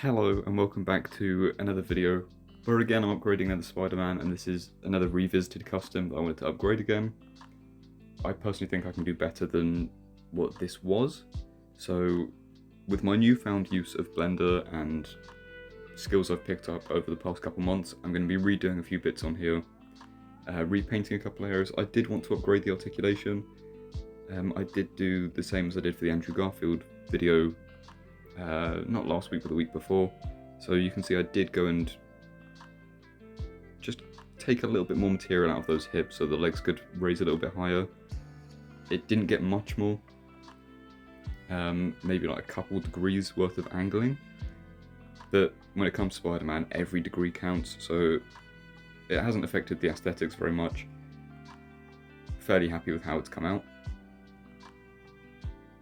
Hello and welcome back to another video where again I'm upgrading another Spider-Man, and this is another revisited custom that I wanted to upgrade again. I personally think I can do better than what this was, so with my newfound use of Blender and skills I've picked up over the past couple months, I'm going to be redoing a few bits on here, repainting a couple of areas. I did want to upgrade the articulation. I did do the same as I did for the Andrew Garfield video not last week but the week before, so you can see I did go and just take a little bit more material out of those hips so the legs could raise a little bit higher. It didn't get much more, maybe like a couple degrees worth of angling, but when it comes to Spider-Man every degree counts, so it hasn't affected the aesthetics very much. Fairly happy with how it's come out.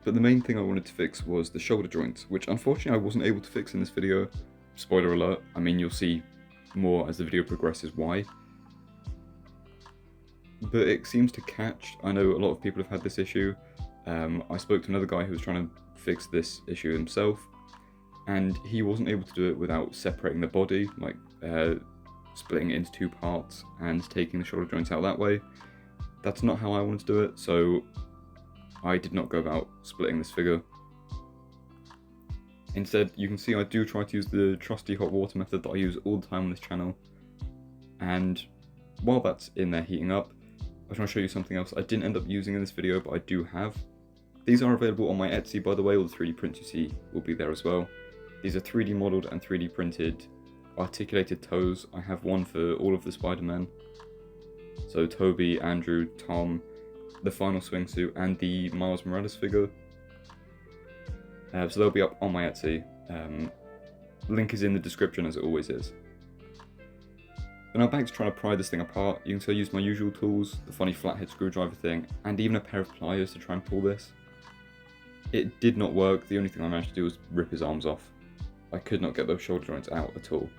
But the main thing I wanted to fix was the shoulder joints, which unfortunately I wasn't able to fix in this video. Spoiler alert, I mean you'll see more as the video progresses why. But it seems to catch. I know a lot of people have had this issue. I spoke to another guy who was trying to fix this issue himself, and he wasn't able to do it without separating the body, like splitting it into two parts and taking the shoulder joints out that way. That's not how I wanted to do it, so I did not go about splitting this figure. Instead, you can see I do try to use the trusty hot water method that I use all the time on this channel, and while that's in there heating up, I want to show you something else I didn't end up using in this video, but I do have. These are available on my Etsy, by the way. All the 3D prints you see will be there as well. These are 3D modelled and 3D printed articulated toes. I have one for all of the Spider-Men, so Tobey, Andrew, Tom, the final swingsuit, and the Miles Morales figure. So they'll be up on my Etsy. Link is in the description as it always is. But now back to trying to pry this thing apart. You can see I used my usual tools, the funny flathead screwdriver thing, and even a pair of pliers to try and pull this. It did not work. The only thing I managed to do was rip his arms off. I could not get those shoulder joints out at all.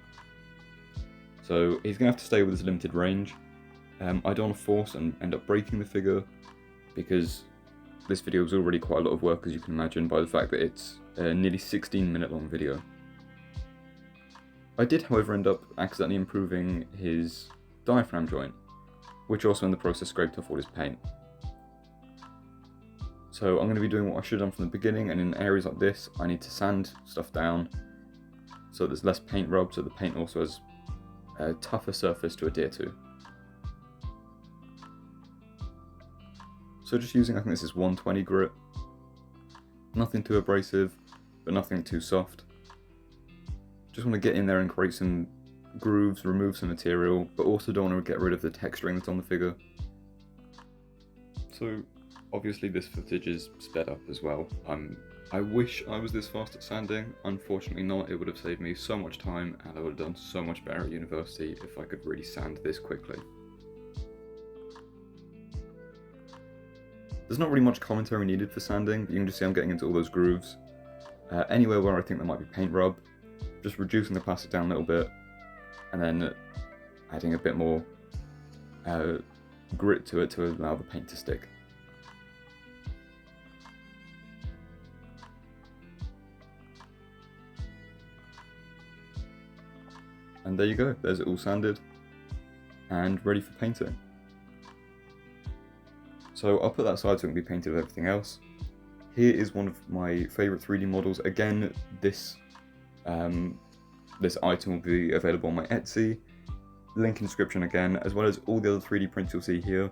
So he's going to have to stay with his limited range. I don't want to force and end up breaking the figure, because this video is already quite a lot of work, as you can imagine by the fact that it's a nearly 16-minute long video. I did, however, end up accidentally improving his diaphragm joint, which also in the process scraped off all his paint. So I'm going to be doing what I should have done from the beginning, and in areas like this I need to sand stuff down so there's less paint rub, so the paint also has a tougher surface to adhere to. So just using, I think this is 120 grit. Nothing too abrasive, but nothing too soft. Just want to get in there and create some grooves, remove some material, but also don't want to get rid of the texturing that's on the figure. So obviously this footage is sped up as well. I wish I was this fast at sanding. Unfortunately not. It would have saved me so much time, and I would have done so much better at university if I could really sand this quickly. There's not really much commentary needed for sanding, but you can just see I'm getting into all those grooves. Anywhere where I think there might be paint rub, just reducing the plastic down a little bit, and then adding a bit more grit to it to allow the paint to stick. And there you go, there's it all sanded and ready for painting. So I'll put that aside so it can be painted with everything else. Here is one of my favourite 3D models. Again, this item will be available on my Etsy. Link in description again, as well as all the other 3D prints you'll see here.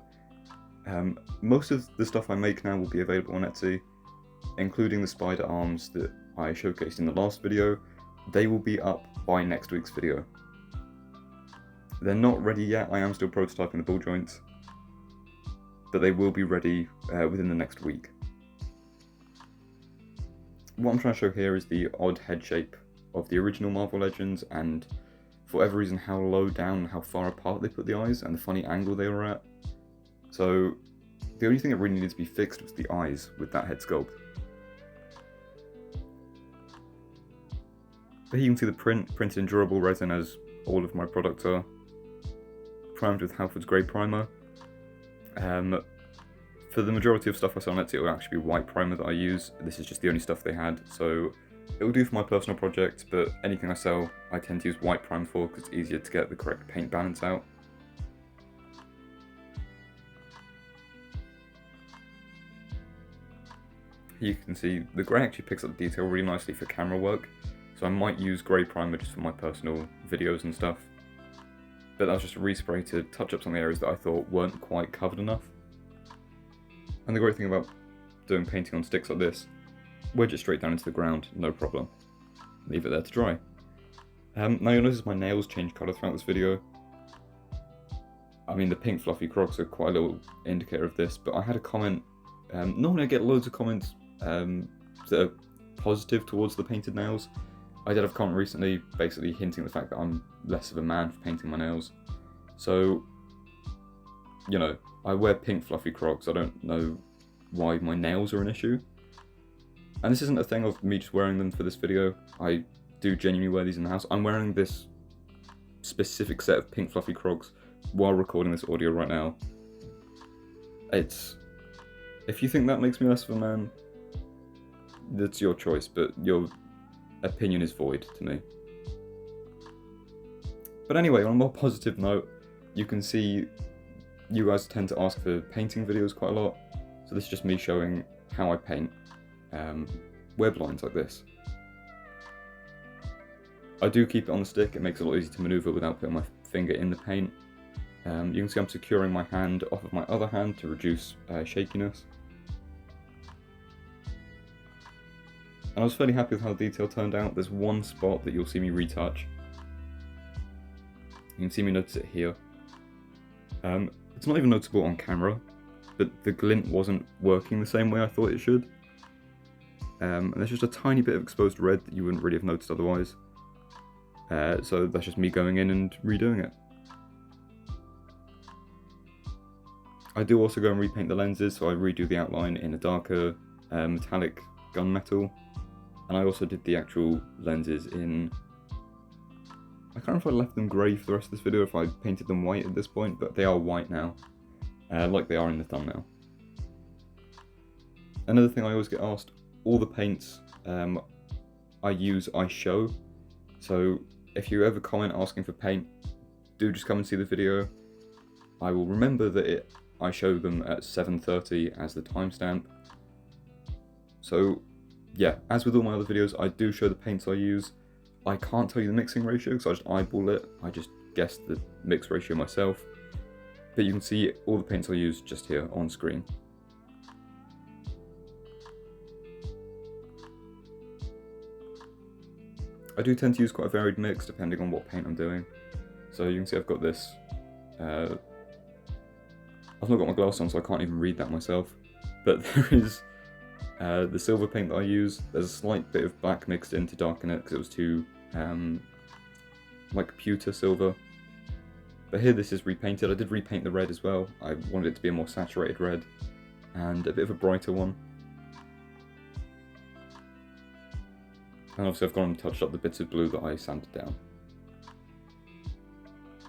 Most of the stuff I make now will be available on Etsy, including the spider arms that I showcased in the last video. They will be up by next week's video. They're not ready yet. I am still prototyping the ball joints, but they will be ready within the next week. What I'm trying to show here is the odd head shape of the original Marvel Legends, and for whatever reason how low down and how far apart they put the eyes, and the funny angle they were at. So the only thing that really needed to be fixed was the eyes with that head sculpt. But here you can see the printed in durable resin, as all of my products are, primed with Halford's Grey Primer. For the majority of stuff I sell on Etsy, it will actually be white primer that I use. This is just the only stuff they had, so It will do for my personal projects, but anything I sell, I tend to use white primer for because it's easier to get the correct paint balance out. Here you can see the grey actually picks up the detail really nicely for camera work, so I might use grey primer just for my personal videos and stuff. But that was just a respray to touch up some areas that I thought weren't quite covered enough. And the great thing about doing painting on sticks like this, wedge it straight down into the ground, no problem. Leave it there to dry. Now you'll notice my nails change colour throughout this video. I mean, the pink fluffy crocs are quite a little indicator of this, but I had a comment. Normally I get loads of comments that are positive towards the painted nails. I did have a comment recently basically hinting at the fact that I'm less of a man for painting my nails. So, you know, I wear pink fluffy crocs. I don't know why my nails are an issue. And this isn't a thing of me just wearing them for this video. I do genuinely wear these in the house. I'm wearing this specific set of pink fluffy crocs while recording this audio right now. If you think that makes me less of a man, that's your choice, but your opinion is void to me. But anyway, on a more positive note, you can see you guys tend to ask for painting videos quite a lot. So this is just me showing how I paint web lines like this. I do keep it on the stick. It makes it a lot easier to maneuver without putting my finger in the paint. You can see I'm securing my hand off of my other hand to reduce shakiness. And I was fairly happy with how the detail turned out. There's one spot that you'll see me retouch. You can see me notice it here. It's not even noticeable on camera, but the glint wasn't working the same way I thought it should. And there's just a tiny bit of exposed red that you wouldn't really have noticed otherwise. So that's just me going in and redoing it. I do also go and repaint the lenses, so I redo the outline in a darker metallic gunmetal. And I also did the actual lenses in... I can't remember if I left them grey for the rest of this video, if I painted them white at this point, but they are white now, like they are in the thumbnail. Another thing I always get asked, all the paints I use, I show. So if you ever comment asking for paint, do just come and see the video. I will remember that I show them at 7:30 as the timestamp. So yeah, as with all my other videos, I do show the paints I use. I can't tell you the mixing ratio because I just eyeball it. I just guess the mix ratio myself. But you can see all the paints I use just here on screen. I do tend to use quite a varied mix depending on what paint I'm doing. So you can see I've got this. I've not got my glass on, so I can't even read that myself. But there is the silver paint that I use. There's a slight bit of black mixed in to darken it because it was too like pewter silver. But here this is repainted. I did repaint the red as well. I wanted it to be a more saturated red and a bit of a brighter one. And obviously I've gone and touched up the bits of blue that I sanded down.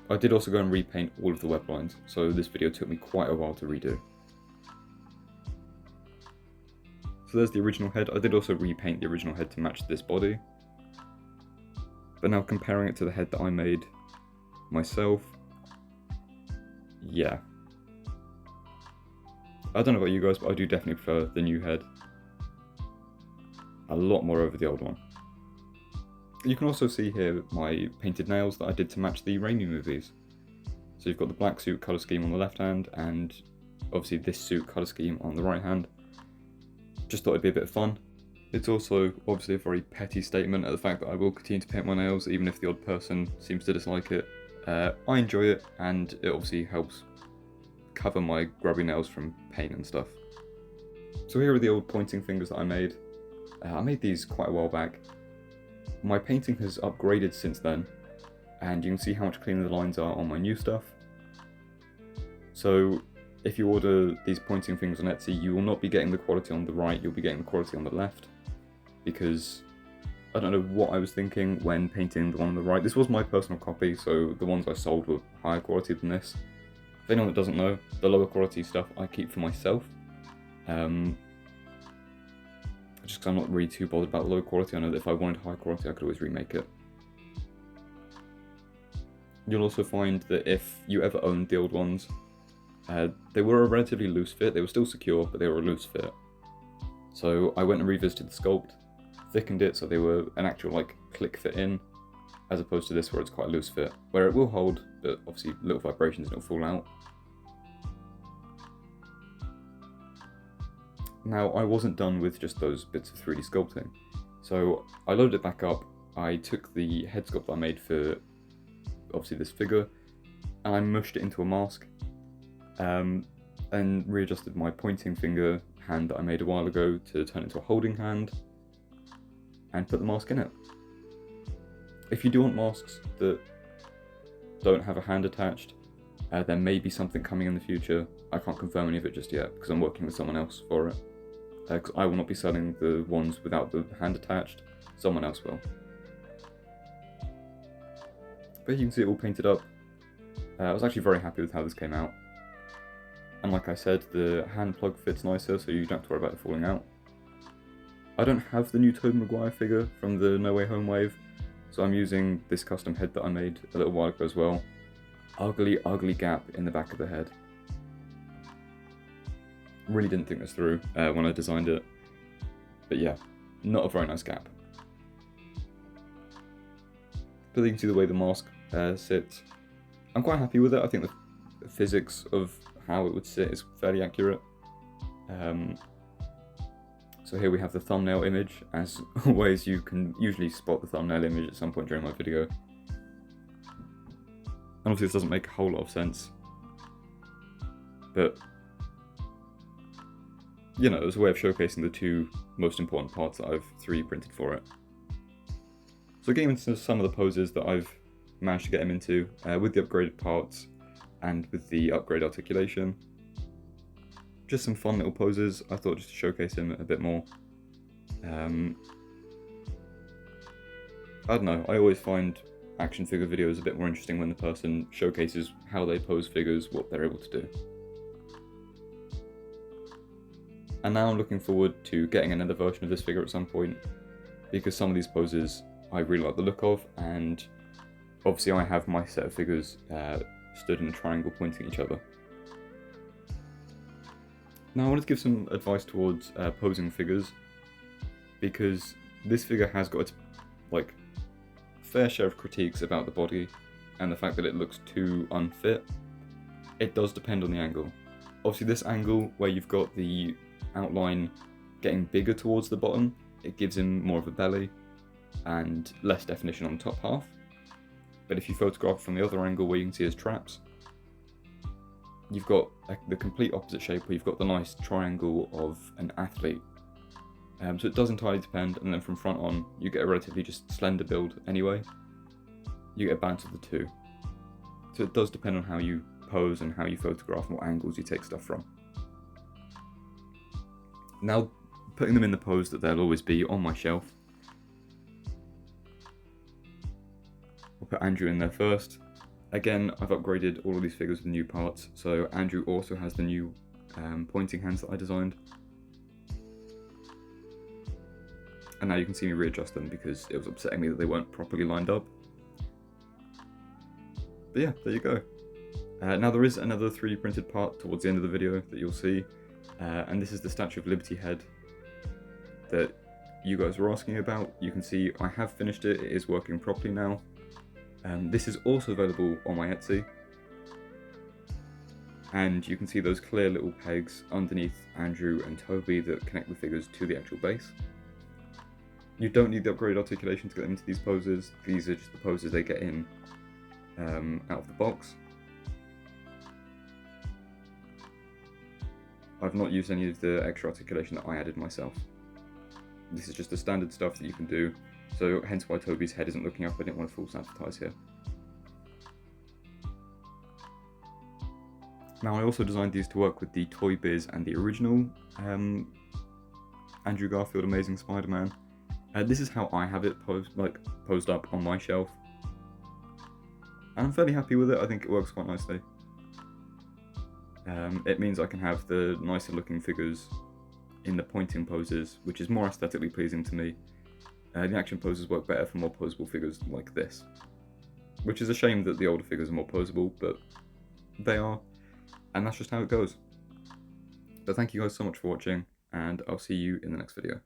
I did also go and repaint all of the web lines, so this video took me quite a while to redo. So there's the original head. I did also repaint the original head to match this body. But now comparing it to the head that I made myself, yeah. I don't know about you guys, but I do definitely prefer the new head a lot more over the old one. You can also see here my painted nails that I did to match the Raimi movies. So you've got the black suit colour scheme on the left hand and obviously this suit colour scheme on the right hand. Just thought it'd be a bit of fun. It's also obviously a very petty statement at the fact that I will continue to paint my nails even if the odd person seems to dislike it. I enjoy it and it obviously helps cover my grubby nails from paint and stuff. So here are the old pointing fingers that I made. I made these quite a while back. My painting has upgraded since then, and you can see how much cleaner the lines are on my new stuff. So if you order these pointing fingers on Etsy, you will not be getting the quality on the right, you'll be getting the quality on the left. Because I don't know what I was thinking when painting the one on the right. This was my personal copy, so the ones I sold were higher quality than this. If anyone that doesn't know, the lower quality stuff I keep for myself. just because I'm not really too bothered about low quality. I know that if I wanted high quality, I could always remake it. You'll also find that if you ever owned the old ones, they were a relatively loose fit. They were still secure, but they were a loose fit. So I went and revisited the sculpt, thickened it so they were an actual like click fit in, as opposed to this where it's quite a loose fit, where it will hold, but obviously little vibrations and it'll fall out. Now, I wasn't done with just those bits of 3D sculpting, so I loaded it back up. I took the head sculpt I made for obviously this figure, and I mushed it into a mask, and readjusted my pointing finger hand that I made a while ago to turn it into a holding hand, and put the mask in it. If you do want masks that don't have a hand attached, there may be something coming in the future. I can't confirm any of it just yet, because I'm working with someone else for it. Because I will not be selling the ones without the hand attached, someone else will. But you can see it all painted up. I was actually very happy with how this came out. And like I said, the hand plug fits nicer, so you don't have to worry about it falling out. I don't have the new Tobey Maguire figure from the No Way Home wave, so I'm using this custom head that I made a little while ago as well. Ugly, ugly gap in the back of the head. Really didn't think this through when I designed it. But yeah, not a very nice gap. But you can see the way the mask sits. I'm quite happy with it. I think the physics of how it would sit is fairly accurate. So here we have the thumbnail image. As always, you can usually spot the thumbnail image at some point during my video. And obviously this doesn't make a whole lot of sense. But, you know, it was a way of showcasing the two most important parts that I've 3D printed for it. So getting into some of the poses that I've managed to get him into with the upgraded parts and with the upgrade articulation. Just some fun little poses, I thought, just to showcase him a bit more. I don't know, I always find action figure videos a bit more interesting when the person showcases how they pose figures, what they're able to do. And now I'm looking forward to getting another version of this figure at some point, because some of these poses I really like the look of, and obviously I have my set of figures stood in a triangle pointing at each other. Now I wanted to give some advice towards posing figures, because this figure has got its like fair share of critiques about the body and the fact that it looks too unfit. It does depend on the angle. Obviously this angle where you've got the outline getting bigger towards the bottom, it gives him more of a belly and less definition on the top half. But if you photograph from the other angle where you can see his traps, you've got the complete opposite shape where you've got the nice triangle of an athlete. So it does entirely depend, and then from front on you get a relatively just slender build anyway. You get a balance of the two. So it does depend on how you pose and how you photograph and what angles you take stuff from. Now, putting them in the pose that they'll always be on my shelf. I'll put Andrew in there first. Again, I've upgraded all of these figures with new parts, so Andrew also has the new pointing hands that I designed. And now you can see me readjust them because it was upsetting me that they weren't properly lined up. But yeah, there you go. Now there is another 3D printed part towards the end of the video that you'll see, and this is the Statue of Liberty head that you guys were asking about. You can see I have finished it, it is working properly now. This is also available on my Etsy, and you can see those clear little pegs underneath Andrew and Tobey that connect the figures to the actual base. You don't need the upgraded articulation to get them into these poses. These are just the poses they get in out of the box. I've not used any of the extra articulation that I added myself. This is just the standard stuff that you can do, so hence why Tobey's head isn't looking up. I didn't want to false advertise here. Now I also designed these to work with the Toy Biz and the original Andrew Garfield Amazing Spider-Man. This is how I have it posed up on my shelf. And I'm fairly happy with it, I think it works quite nicely. It means I can have the nicer looking figures in the pointing poses, which is more aesthetically pleasing to me. The action poses work better for more posable figures like this, which is a shame that the older figures are more posable, but they are, and that's just how it goes. But thank you guys so much for watching, and I'll see you in the next video.